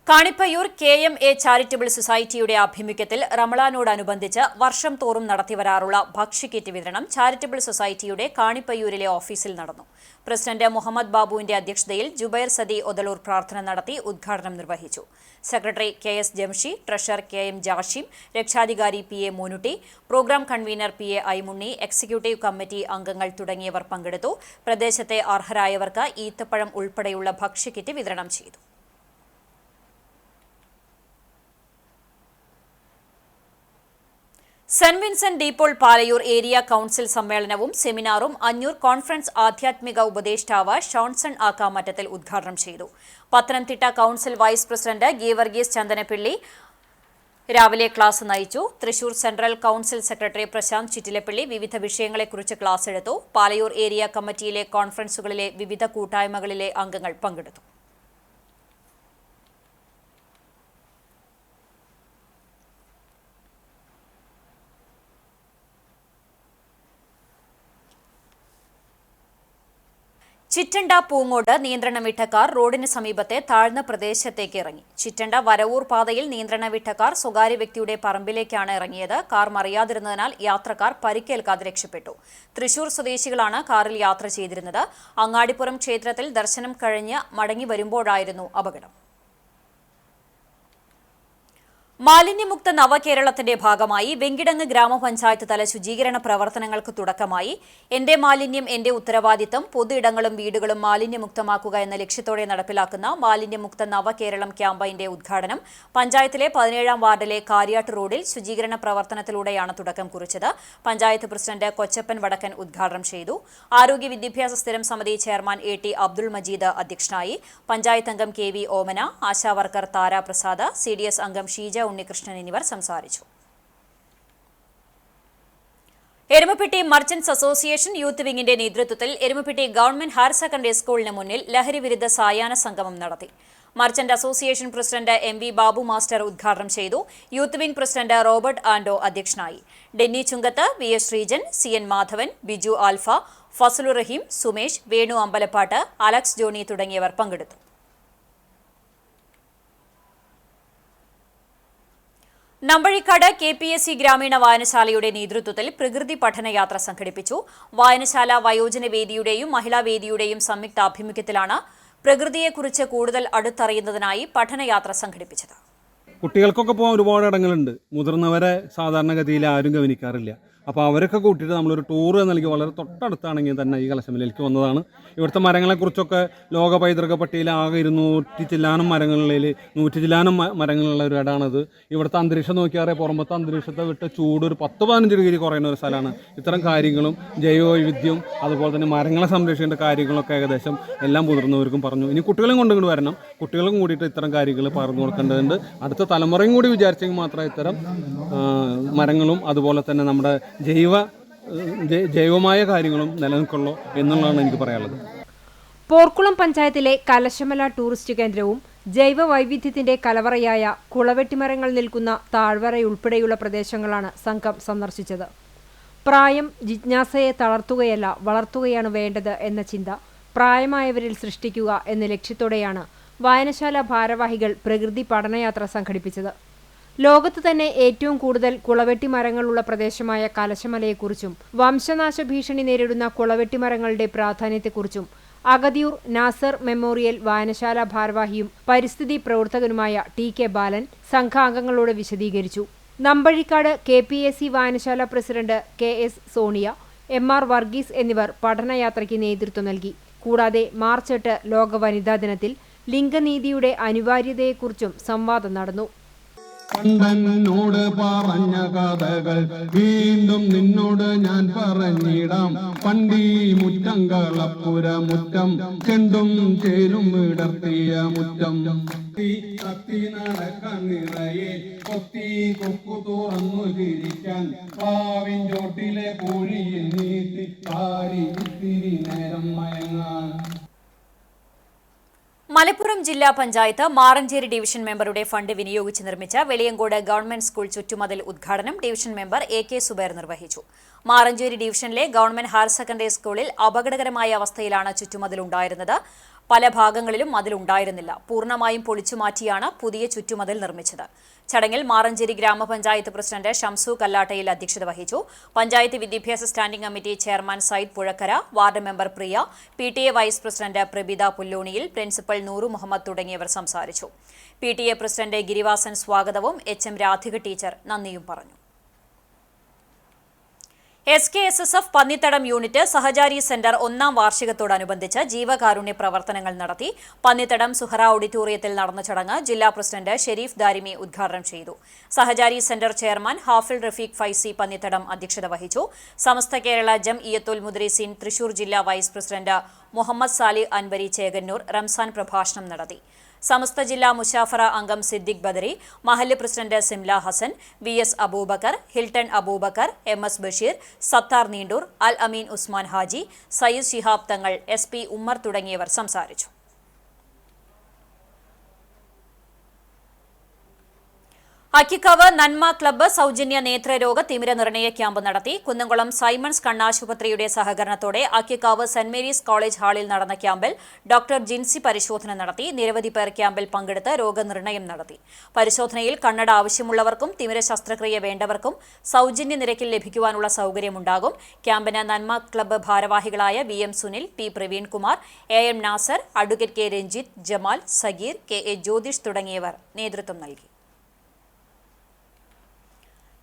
കാണിപ്പയ്യൂർ KMA ചാരിറ്റബിൾ സൊസൈറ്റിയുടെ ആഭിമുഖ്യത്തിൽ റമളാനോടനുബന്ധിച്ച് വർഷം തോറും നടത്തിവരാറുള്ള ഭക്ഷ്യക്കിറ്റ് വിതരണം ചാരിറ്റബിൾ സൊസൈറ്റിയുടെ കാണിപ്പയ്യൂരിലെ ഓഫീസിൽ നടന്നു. പ്രസിഡന്റ് മുഹമ്മദ് ബാബുവിന്റെ അധ്യക്ഷതയിൽ ജുബൈർ സദി ഒതലൂർ പ്രാർത്ഥന നടത്തി ഉദ്ഘാടനം നിർവഹിച്ചു. Secretary KS Jamshi, treasurer KM Jashim, രക്ഷാധികാരി PA Moonutty, programme convener PA Aimunni, executive committee അംഗങ്ങൾ തുടങ്ങിയവർ പങ്കെടുത്തു. പ്രദേശത്തെ അർഹരായവർക്ക് ഈത്തപ്പഴം ഉൾപ്പെടെയുള്ള ഭക്ഷ്യക്കിറ്റ് വിതരണം ചെയ്തു. Saint Vincent de Paul Palayur area council സമ്മേളനവും സെമിനാറും അഞ്ഞൂർ കോൺഫറൻസ് ആധ്യാത്മിക ഉപദേഷ്ടാവ് ഷോൺസൺ ആക്കാമറ്റത്തിൽ ഉദ്ഘാടനം ചെയ്തു. Pathanamthitta council vice president Geevarghese Chandanappilly രാവിലെ ക്ലാസ് നയിച്ചു. Thrissur central council secretary Prasanth Chittilappilly വിവിധ വിഷയങ്ങളെക്കുറിച്ച് ക്ലാസ് എടുത്തു. പാലയൂർ ഏരിയ കമ്മിറ്റിയിലെ കോൺഫറൻസുകളിലെ വിവിധ കൂട്ടായ്മകളിലെ അംഗങ്ങൾ പങ്കെടുത്തു. ചിറ്റണ്ട പൂങ്ങോട് നിയന്ത്രണം വിട്ട കാർ റോഡിന് സമീപത്തെ താഴ്ന്ന പ്രദേശത്തേക്ക് ഇറങ്ങി. ചിറ്റണ്ട വരവൂർ പാതയിൽ നിയന്ത്രണം വിട്ട കാർ സ്വകാര്യ വ്യക്തിയുടെ പറമ്പിലേക്കാണ് ഇറങ്ങിയത്. കാർ മറിയാതിരുന്നതിനാൽ യാത്രക്കാർ പരിക്കേൽക്കാതെ രക്ഷപ്പെട്ടു. തൃശൂർ സ്വദേശികളാണ് കാറിൽ യാത്ര ചെയ്തിരുന്നത്. അങ്ങാടിപ്പുറം ക്ഷേത്രത്തിൽ ദർശനം കഴിഞ്ഞ് മടങ്ങി വരുമ്പോഴായിരുന്നു അപകടം. മാലിന്യമുക്ത നവകേരളത്തിന്റെ ഭാഗമായി വെങ്കിടങ്ങ് ഗ്രാമപഞ്ചായത്ത് തല ശുചീകരണ പ്രവർത്തനങ്ങൾക്ക് തുടക്കമായി. എന്റെ മാലിന്യം എന്റെ ഉത്തരവാദിത്തം, പൊതു ഇടങ്ങളും വീടുകളും മാലിന്യമുക്തമാക്കുക എന്ന ലക്ഷ്യത്തോടെ നടപ്പിലാക്കുന്ന മാലിന്യമുക്ത നവകേരളം ക്യാമ്പയിന്റെ ഉദ്ഘാടനം പഞ്ചായത്തിലെ 17-ാം വാർഡിലെ കാര്യാട്ട് റോഡിൽ ശുചീകരണ പ്രവർത്തനത്തിലൂടെയാണ് തുടക്കം കുറിച്ചത്. പഞ്ചായത്ത് പ്രസിഡന്റ് കൊച്ചപ്പൻ വടക്കൻ ഉദ്ഘാടനം ചെയ്തു. ആരോഗ്യ വിദ്യാഭ്യാസ സ്ഥിരം സമിതി ചെയർമാൻ AT അബ്ദുൾ മജീദ് അധ്യക്ഷനായി. പഞ്ചായത്ത് അംഗം KV ഓമന, ആശാ വർക്കർ താര പ്രസാദ്, CDS അംഗം ഷീജ ഉണ്ണികൃഷ്ണൻ എന്നിവർ സംസാരിച്ചു. എരുമപ്പെട്ടി മർച്ചന്റ്സ് അസോസിയേഷൻ യൂത്ത് വിംഗിന്റെ നേതൃത്വത്തിൽ എരുമപ്പെട്ടി ഗവൺമെന്റ് ഹയർ സെക്കൻഡറി സ്കൂളിന് മുന്നിൽ ലഹരി വിരുദ്ധ സായാഹ്ന സംഗമം നടത്തി. Merchant association president MV Babu master ഉദ്ഘാടനം ചെയ്തു. Youth wing president Robert Ando അധ്യക്ഷനായി. Denny Chunkath, VS Sreejan, CN Madhavan, Biju Alpha, Fazalur Rahim, Sumesh, Venu Ambalappattu, Alex Johnny തുടങ്ങിയവർ പങ്കെടുത്തു. നമ്പഴിക്കാട് KPSC ഗ്രാമീണ വായനശാലയുടെ നേതൃത്വത്തിൽ പ്രകൃതി പഠനയാത്ര സംഘടിപ്പിച്ചു. വായനശാല വയോജന വേദിയുടെയും മഹിളാ വേദിയുടെയും സംയുക്താഭിമുഖ്യത്തിലാണ് പ്രകൃതിയെക്കുറിച്ച് കൂടുതൽ അടുത്തറിയുന്നതിനായി പഠനയാത്ര സംഘടിപ്പിച്ചത്. കുട്ടികൾക്കൊക്കെ പോകാൻ ഒരുപാട് ഇടങ്ങളുണ്ട്. മുതിർന്നവരെ സാധാരണഗതിയിൽ ആരും ഗവനിക്കാറില്ല. അപ്പോൾ അവരൊക്കെ കൂട്ടിയിട്ട് നമ്മളൊരു ടൂർ നൽകി വളരെ തൊട്ടടുത്താണെങ്കിൽ തന്നെ ഈ കലശമലയിലേക്ക് വന്നതാണ്. ഇവിടുത്തെ മരങ്ങളെക്കുറിച്ചൊക്കെ ലോക പൈതൃക പട്ടികയിൽ ആകെ 200 ചില്ലാനം മരങ്ങളിൽ 100 ചില്ലാനം മരങ്ങളുള്ള ഒരു ഇടമാണിത്. ഇവിടുത്തെ അന്തരീക്ഷം നോക്കിയാൽ പുറമത്തെ അന്തരീക്ഷത്തെ വിട്ട് ചൂട് ഒരു 10-15 ഡിഗ്രി കുറയുന്ന ഒരു സ്ഥലമാണ്. ഇത്തരം കാര്യങ്ങളും ജൈവവൈവിധ്യവും അതുപോലെ തന്നെ മരങ്ങളെ സംരക്ഷിക്കേണ്ട കാര്യങ്ങളൊക്കെ ഏകദേശം എല്ലാം മുതിർന്നവർക്കും പറഞ്ഞു. ഇനി കുട്ടികളും കൊണ്ടിങ്ങോട്ട് വരണം. കുട്ടികളും കൂടിയിട്ട് ഇത്തരം കാര്യങ്ങൾ പറഞ്ഞു കൊടുക്കേണ്ടതുണ്ട്. അടുത്ത തലമുറയും കൂടി വിചാരിച്ചെങ്കിൽ മാത്രമേ ഇത്തരം മരങ്ങളും അതുപോലെ തന്നെ നമ്മുടെ ജൈവമായ കാര്യങ്ങളും നിലനിൽക്കുള്ളൂ എന്നുള്ളതാണ് എനിക്ക് പറയാനുള്ളത്. പോർക്കുളം പഞ്ചായത്തിലെ കലശമല ടൂറിസ്റ്റ് കേന്ദ്രവും ജൈവ വൈവിധ്യത്തിന്റെ കലവറയായ കുളവെട്ടിമരങ്ങൾ നിൽക്കുന്ന താഴ്വരയുൾപ്പെടെയുള്ള പ്രദേശങ്ങളാണ് സംഘം സന്ദർശിച്ചത്. പ്രായം ജിജ്ഞാസയെ തളർത്തുകയല്ല വളർത്തുകയാണ് വേണ്ടത് എന്ന ചിന്ത പ്രായമായവരിൽ സൃഷ്ടിക്കുക എന്ന ലക്ഷ്യത്തോടെയാണ് വായനശാല ഭാരവാഹികൾ പ്രകൃതി പഠനയാത്ര സംഘടിപ്പിച്ചത്. ലോകത്ത് തന്നെ ഏറ്റവും കൂടുതൽ കുളവെട്ടിമരങ്ങളുള്ള പ്രദേശമായ കലശമലയെക്കുറിച്ചും വംശനാശ ഭീഷണി നേരിടുന്ന കുളവെട്ടിമരങ്ങളുടെ പ്രാധാന്യത്തെക്കുറിച്ചും അഗതിയൂർ നാസർ മെമ്മോറിയൽ വായനശാല ഭാരവാഹിയും പരിസ്ഥിതി പ്രവർത്തകനുമായ ടി.കെ. ബാലൻ സംഘാംഗങ്ങളോട് വിശദീകരിച്ചു. നമ്പഴിക്കാട് KPAC വായനശാല president KS Sonia, MR Varghese എന്നിവർ പഠനയാത്രയ്ക്ക് നേതൃത്വം നൽകി. കൂടാതെ മാർച്ച് 8 ലോക വനിതാ ദിനത്തിൽ ലിംഗനീതിയുടെ അനിവാര്യതയെക്കുറിച്ചും സംവാദം നടന്നു. കണ്ടനോട് പറഞ്ഞ കഥകൾ വീണ്ടും നിന്നോട് ഞാൻ പറഞ്ഞിടാം. പണ്ടീ മുറ്റങ്ങളപ്പുര മുറ്റം ചെണ്ടും ചേരും വിടർത്തിയ മുറ്റം. കത്തി നടക്കാൻ നിറയെ കൊത്തി കൊക്കു തുറന്നു ചിരിക്കാൻ പാവിൻ ചോട്ടിലെ കോഴിയിൽ നീട്ടി പാരി ഇത്തിരി നേരം മയങ്ങാൻ. മലപ്പുറം ജില്ലാ പഞ്ചായത്ത് മാറഞ്ചേരി ഡിവിഷൻ മെമ്പറുടെ ഫണ്ട് വിനിയോഗിച്ച് നിർമ്മിച്ച വെളിയങ്കോട് ഗവൺമെന്റ് സ്കൂൾ ചുറ്റുമതിൽ ഉദ്ഘാടനം ഡിവിഷൻ മെമ്പർ AK സുബൈർ നിർവഹിച്ചു. മാറഞ്ചേരി ഡിവിഷനിലെ ഗവൺമെന്റ് ഹയർ സെക്കൻഡറി സ്കൂളിൽ അപകടകരമായ അവസ്ഥയിലാണ് ചുറ്റുമതിലുണ്ടായിരുന്നത്. പല ഭാഗങ്ങളിലും മതിലുണ്ടായിരുന്നില്ല. പൂർണ്ണമായും പൊളിച്ചുമാറ്റിയാണ് പുതിയ ചുറ്റുമതിൽ നിർമ്മിച്ചത്. ചടങ്ങിൽ മാറഞ്ചേരി ഗ്രാമപഞ്ചായത്ത് പ്രസിഡന്റ് ഷംസു കല്ലാട്ടയിൽ അധ്യക്ഷത വഹിച്ചു. പഞ്ചായത്ത് വിദ്യാഭ്യാസ standing committee chairman Sayyid Puzhakkara, ward member Priya, PTA vice president Prabitha Pulloniyil, principal Nooru Muhammad തുടങ്ങിയവർ സംസാരിച്ചു. PTA പ്രസിഡന്റ് ഗിരിവാസൻ സ്വാഗതവും HM രാധിക ടീച്ചർ നന്ദിയും പറഞ്ഞു. SKSSF പന്നിത്തടം യൂണിറ്റ് സഹചാരി സെന്റർ 1ാം വാർഷികത്തോടനുബന്ധിച്ച് ജീവകാരുണ്യ പ്രവർത്തനങ്ങൾ നടത്തി. പന്നിത്തടം സുഹറ ഓഡിറ്റോറിയത്തിൽ നടന്ന ചടങ്ങ് ജില്ലാ പ്രസിഡന്റ് ഷെരീഫ് ദാരിമി ഉദ്ഘാടനം ചെയ്തു. സഹചാരി സെന്റർ ചെയർമാൻ ഹാഫിൽ റഫീഖ് ഫൈസി പന്നിത്തടം അധ്യക്ഷത വഹിച്ചു. സമസ്ത കേരള ജംഇയ്യത്തുൽ മുദ്രിസീൻ തൃശൂർ ജില്ലാ വൈസ് പ്രസിഡന്റ് മുഹമ്മദ് സാലി അൻവരി ചേകന്നൂർ റംസാൻ പ്രഭാഷണം നടത്തി. സമസ്ത ജില്ലാ മുശാഫറ അംഗം സിദ്ദിഖ് ബദരി, മഹല്ല് president Simla Hasan, VS Aboobacker, Hilton Aboobacker, MS Basheer, Sathar Neendoor, Al Ameen Usman Haji, Sayyid Shihab Thangal, SP Ummer തുടങ്ങിയവർ സംസാരിച്ചു. അക്കിക്കാവ് നന്മ ക്ലബ്ബ് സൗജന്യ നേത്രരോഗ തിമിര നിർണയ ക്യാമ്പ് നടത്തി. കുന്നംകുളം സൈമൺസ് കണ്ണാശുപത്രിയുടെ സഹകരണത്തോടെ അക്കിക്കാവ് സെന്റ് മേരീസ് കോളേജ് ഹാളിൽ നടന്ന ക്യാമ്പിൽ ഡോക്ടർ ജിൻസി പരിശോധന നടത്തി. നിരവധി പേർ ക്യാമ്പിൽ പങ്കെടുത്ത് രോഗനിർണയം നടത്തി. പരിശോധനയിൽ കണ്ണട ആവശ്യമുള്ളവർക്കും തിമിര ശസ്ത്രക്രിയ വേണ്ടവർക്കും സൗജന്യ നിരക്കിൽ ലഭിക്കുവാനുള്ള സൗകര്യമുണ്ടാകും. ക്യാമ്പിന് നന്മ ക്ലബ്ബ് ഭാരവാഹികളായ VM Sunil, P Praveenkumar, AM Nasar, advocate K Ranjith, Jamal, Sageer, KA Jyothish തുടങ്ങിയവർ നേതൃത്വം നൽകി.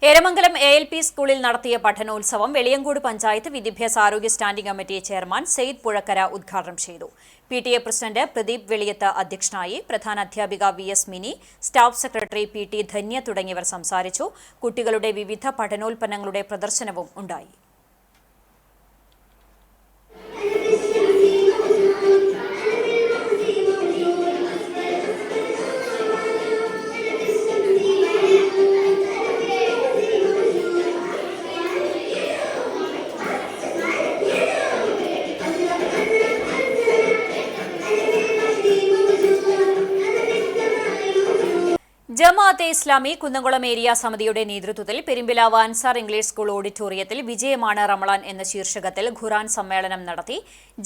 ഏരമംഗലം ALP സ്കൂളിൽ നടത്തിയ പഠനോത്സവം വെളിയങ്കോട് പഞ്ചായത്ത് വിദ്യാഭ്യാസ ആരോഗ്യ standing committee chairman Sayyid Puzhakkara ഉദ്ഘാടനം ചെയ്തു. PTA പ്രസിഡന്റ് പ്രദീപ് വെളിയത്ത് അധ്യക്ഷനായി. പ്രധാന അധ്യാപിക VS mini, staff secretary PT Dhanya തുടങ്ങിയവർ സംസാരിച്ചു. കുട്ടികളുടെ വിവിധ പഠനോൽപ്പന്നങ്ങളുടെ പ്രദർശനവും ഉണ്ടായി. ജമാഅത്തെ ഇസ്ലാമി കുന്നംകുളം ഏരിയ സമിതിയുടെ നേതൃത്വത്തിൽ പെരുമ്പിലാവ് അൻസാർ ഇംഗ്ലീഷ് സ്കൂൾ ഓഡിറ്റോറിയത്തിൽ വിജയമാണ് റമളാൻ എന്ന ശീർഷകത്തിൽ ഖുർആൻ സമ്മേളനം നടത്തി.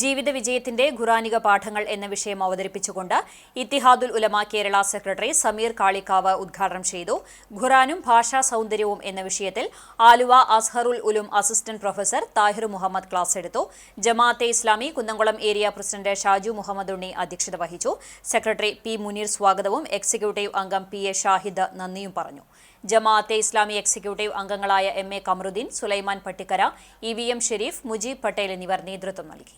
ജീവിത വിജയത്തിന്റെ ഖുർആനിക പാഠങ്ങൾ എന്ന വിഷയം അവതരിപ്പിച്ചുകൊണ്ട് ഇത്തിഹാദുൽ ഉലമ കേരള സെക്രട്ടറി സമീർ കാളിക്കാവ് ഉദ്ഘാടനം ചെയ്തു. ഖുർആനും ഭാഷാ സൗന്ദര്യവും എന്ന വിഷയത്തിൽ Aluva Azharul Uloom assistant professor Thahir Muhammad class എടുത്തു. ജമാഅത്തെ ഇസ്ലാമി കുന്നംകുളം ഏരിയ പ്രസിഡന്റ് ഷാജു മുഹമ്മദ് ഉണ്ണി അധ്യക്ഷത വഹിച്ചു. സെക്രട്ടറി P മുനീർ സ്വാഗതവും എക്സിക്യൂട്ടീവ് അംഗം PA ഷാഹിദ് നന്ദിയും പറഞ്ഞു. ജമാഅത്തെ ഇസ്ലാമി എക്സിക്യൂട്ടീവ് അംഗങ്ങളായ MA കമറുദ്ദീൻ, സുലൈമാൻ പട്ടിക്കര, EVM ഷെരീഫ്, മുജീബ് പട്ടേൽ എന്നിവർ നേതൃത്വം നൽകി.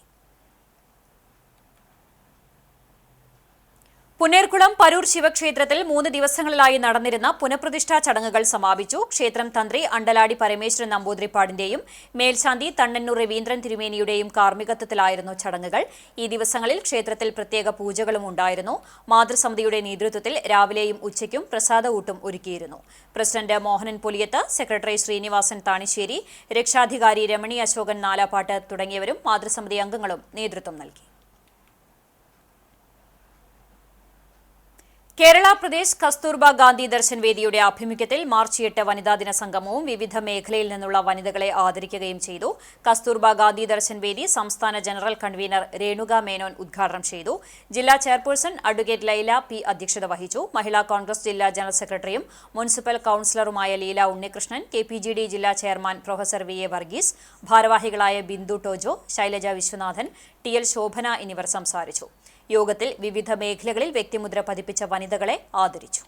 പുന്നേർകുളം പരൂർ ശിവക്ഷേത്രത്തിൽ 3 ദിവസങ്ങളിലായി നടന്നിരുന്ന പുനഃപ്രതിഷ്ഠാ ചടങ്ങുകൾ സമാപിച്ചു. ക്ഷേത്രം തന്ത്രി അണ്ടലാടി പരമേശ്വരൻ നമ്പൂതിരിപ്പാടിന്റെയും മേൽശാന്തി തണ്ണന്നൂർ രവീന്ദ്രൻ തിരുമേനിയുടെയും കാർമ്മികത്വത്തിലായിരുന്നു ചടങ്ങുകൾ. ഈ ദിവസങ്ങളിൽ ക്ഷേത്രത്തിൽ പ്രത്യേക പൂജകളും ഉണ്ടായിരുന്നു. മാതൃസമിതിയുടെ നേതൃത്വത്തിൽ രാവിലെയും ഉച്ചയ്ക്കും പ്രസാദഊട്ടും ഒരുക്കിയിരുന്നു. പ്രസിഡന്റ് മോഹനൻ പുലിയത്ത്, സെക്രട്ടറി ശ്രീനിവാസൻ താണിശ്ശേരി, രക്ഷാധികാരി രമണി അശോകൻ നാലാപ്പാട്ട് തുടങ്ങിയവരും മാതൃസമിതി അംഗങ്ങളും നേതൃത്വം നൽകി. കേരള പ്രദേശ് കസ്തൂർബ ഗാന്ധി ദർശൻ വേദിയുടെ ആഭിമുഖ്യത്തിൽ മാർച്ച് 8 വനിതാ ദിന സംഗമവും വിവിധ മേഖലയിൽ നിന്നുള്ള വനിതകളെ ആദരിക്കുകയും ചെയ്തു. കസ്തൂർബ ഗാന്ധി ദർശൻ വേദി സംസ്ഥാന ജനറൽ കൺവീനർ രേണുക മേനോൻ ഉദ്ഘാടനം ചെയ്തു. ജില്ലാ ചെയർപേഴ്സൺ അഡ്വക്കേറ്റ് ലൈല പി അധ്യക്ഷത വഹിച്ചു. മഹിളാ കോൺഗ്രസ് ജില്ലാ ജനറൽ സെക്രട്ടറിയും മുനിസിപ്പൽ കൌൺസിലറുമായ ലീല ഉണ്ണികൃഷ്ണൻ, KPGD ജില്ലാ ചെയർമാൻ പ്രൊഫസർ VA വർഗീസ്, ഭാരവാഹികളായ ബിന്ദു ടോജോ, ശൈലജ വിശ്വനാഥൻ, TL ശോഭന എന്നിവർ സംസാരിച്ചു. യോഗത്തിൽ വിവിധ മേഖലകളിൽ വ്യക്തിമുദ്ര പതിപ്പിച്ച വനിതകളെ ആദരിച്ചു.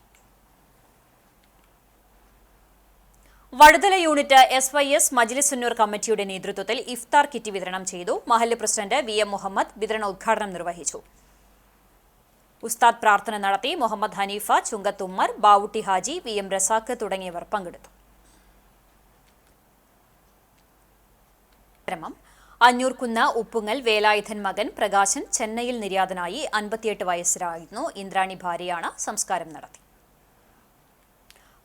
വടുതല യൂണിറ്റ് SYS മജ്ലിസുന്നൂർ കമ്മിറ്റിയുടെ നേതൃത്വത്തിൽ ഇഫ്താർ കിറ്റ് വിതരണം ചെയ്തു. മഹല്ല് പ്രസിഡന്റ് VM മുഹമ്മദ് വിതരണോദ്ഘാടനം നിർവഹിച്ചു. ഉസ്താദ് പ്രാർത്ഥന നടത്തി. മുഹമ്മദ് ഹനീഫ, ചുങ്കത്തുമ്മർ, ബാവുട്ടി ഹാജി, VM റസാഖ് തുടങ്ങിയവർ പങ്കെടുത്തു. അഞ്ഞൂർകുന്ന് ഉപ്പുങ്ങൽ വേലായുധൻ മകൻ പ്രകാശൻ ചെന്നൈയിൽ നിര്യാതനായി. 58 വയസ്സായിരുന്നു. ഇന്ദ്രാണി ഭാര്യയാണ്. സംസ്കാരം നടത്തി.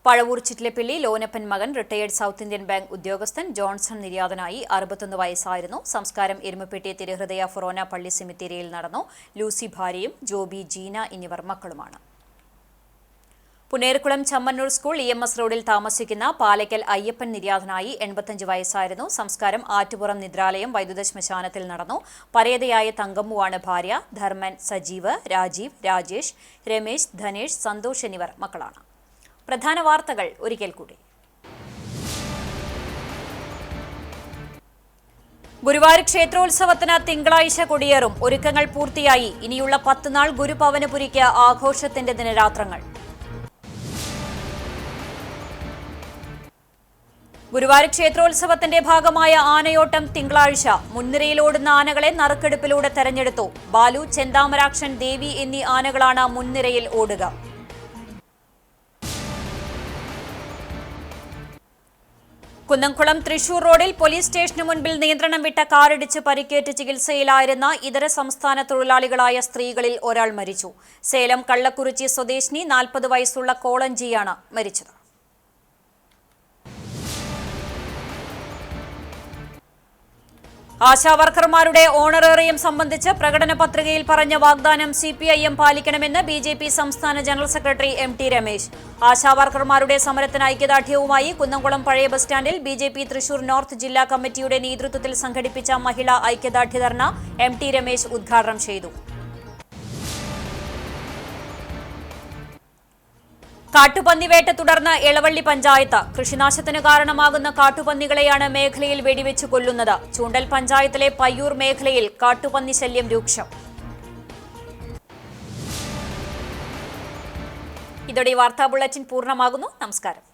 പഴവൂർ ചിറ്റിലപ്പിള്ളി ലോനപ്പൻ മകൻ റിട്ടയേർഡ് സൗത്ത് ഇന്ത്യൻ ബാങ്ക് ഉദ്യോഗസ്ഥൻ ജോൺസൺ നിര്യാതനായി. 61 വയസ്സായിരുന്നു. സംസ്കാരം എരുമപ്പെട്ടി തിരുഹൃദയ ഫൊറോന പള്ളി സെമിത്തേരിയിൽ നടന്നു. ലൂസി ഭാര്യയും ജോബി, ജീന എന്നിവർ മക്കളുമാണ്. പുനേർകുളം ചമ്മന്നൂർ സ്കൂൾ EMS റോഡിൽ താമസിക്കുന്ന പാലയ്ക്കൽ അയ്യപ്പൻ നിര്യാതനായി. 85 വയസ്സായിരുന്നു. സംസ്കാരം ആറ്റുപുറം നിദ്രാലയം വൈദ്യുത ശ്മശാനത്തിൽ നടന്നു. പരേതയായ തങ്കമ്മുവാണ് ഭാര്യ. ധർമ്മൻ, സജീവ്, രാജീവ്, രാജേഷ്, രമേശ്, ധനേഷ്, സന്തോഷ് എന്നിവർ മക്കളാണ്. പ്രധാന വാർത്തകൾ ഒരിക്കൽ കൂടി. ഗുരുവായൂർ ക്ഷേത്രോത്സവത്തിന് തിങ്കളാഴ്ച കൊടിയേറും. ഒരുക്കങ്ങൾ പൂർത്തിയായി. ഇനിയുള്ള 10 നാൾ ഗുരുപവനപുരിക്ക് ആഘോഷത്തിന്റെ ദിനരാത്രങ്ങൾ. ഗുരുവായൂർ ക്ഷേത്രോത്സവത്തിന്റെ ഭാഗമായ ആനയോട്ടം തിങ്കളാഴ്ച. മുൻനിരയിലോടുന്ന ആനകളെ നറുക്കെടുപ്പിലൂടെ തെരഞ്ഞെടുത്തു. ബാലു, ചെന്താമരാക്ഷൻ, ദേവി എന്നീ ആനകളാണ് മുൻനിരയിൽ ഓടുക. കുന്നംകുളം തൃശൂർ റോഡിൽ പോലീസ് സ്റ്റേഷന് മുൻപിൽ നിയന്ത്രണം വിട്ട കാറിടിച്ച് പരിക്കേറ്റ് ചികിത്സയിലായിരുന്ന ഇതര സംസ്ഥാന തൊഴിലാളികളായ സ്ത്രീകളിൽ ഒരാൾ മരിച്ചു. സേലം കള്ളക്കുറിച്ചി സ്വദേശിനി 40 വയസ്സുള്ള കോളഞ്ചിയാണ് മരിച്ചത്. ആശാവർക്കർമാരുടെ ഓണറേറിയം സംബന്ധിച്ച് പ്രകടന പത്രികയിൽ പറഞ്ഞ വാഗ്ദാനം CPIM പാലിക്കണമെന്ന് BJP സംസ്ഥാന ജനറൽ സെക്രട്ടറി MT രമേശ്. ആശാവർക്കർമാരുടെ സമരത്തിന് ഐക്യദാർഢ്യവുമായി കുന്നംകുളം പഴയ ബസ് സ്റ്റാൻഡിൽ BJP തൃശൂർ നോർത്ത് ജില്ലാ കമ്മിറ്റിയുടെ നേതൃത്വത്തിൽ സംഘടിപ്പിച്ച മഹിളാ ഐക്യദാർഢ്യ ധർണ MT രമേശ് ഉദ്ഘാടനം ചെയ്തു. കാട്ടുപന്നിവേട്ട തുടർന്ന് എളവള്ളി പഞ്ചായത്ത്. കൃഷിനാശത്തിന് കാരണമാകുന്ന കാട്ടുപന്നികളെയാണ് മേഖലയിൽ വെടിവെച്ച് കൊല്ലുന്നത്. ചൂണ്ടൽ പഞ്ചായത്തിലെ പയ്യൂർ മേഖലയിൽ കാട്ടുപന്നി ശല്യം രൂക്ഷം. ഇതോടെ വാർത്താ ബുള്ളറ്റിൻ പൂർണ്ണമാകുന്നു. നമസ്കാരം.